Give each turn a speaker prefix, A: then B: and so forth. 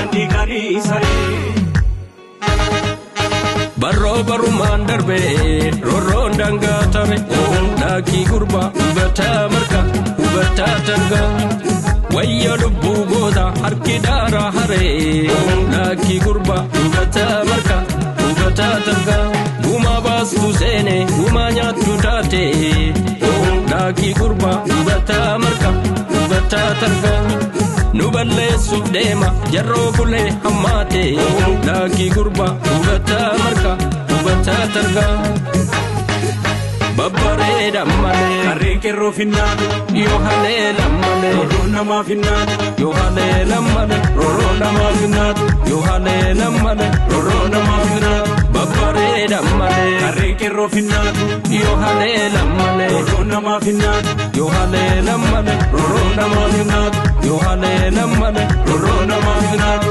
A: gandi gari sare
B: barro barumaan darbe rorroon dangaa tare laakii gurbaa hubataa marka hubataa targa wayya lubbuu goota harki daaraa haree laakii gurbaa hubataa marka hubataa targa gumaa baastu seene gumaa nyaattu taate laakii gurbaa hubataa marka hubataa targa nu balleessuuf deema jarroo bulee hammaate laakii gurbaa hubataa marka hubataa targa babbareeda malee
A: harreen qeerroo finnaatu
B: yoo haleela malee
A: rorroon namaa finnaatu
B: yoo haleela malee
A: rorroon namaa finnaatu
B: yoo haleela malee
A: rorroon namaa finnaatu
B: babbareeda malee
A: harreen qeerroo finnaatu
B: yoo haleela malee
A: rorroon namaa finnaatu
B: yoo haleela malee
A: rorroon namaa finnaatu
B: yoo haleela malee
A: rorroon namaa finnaatu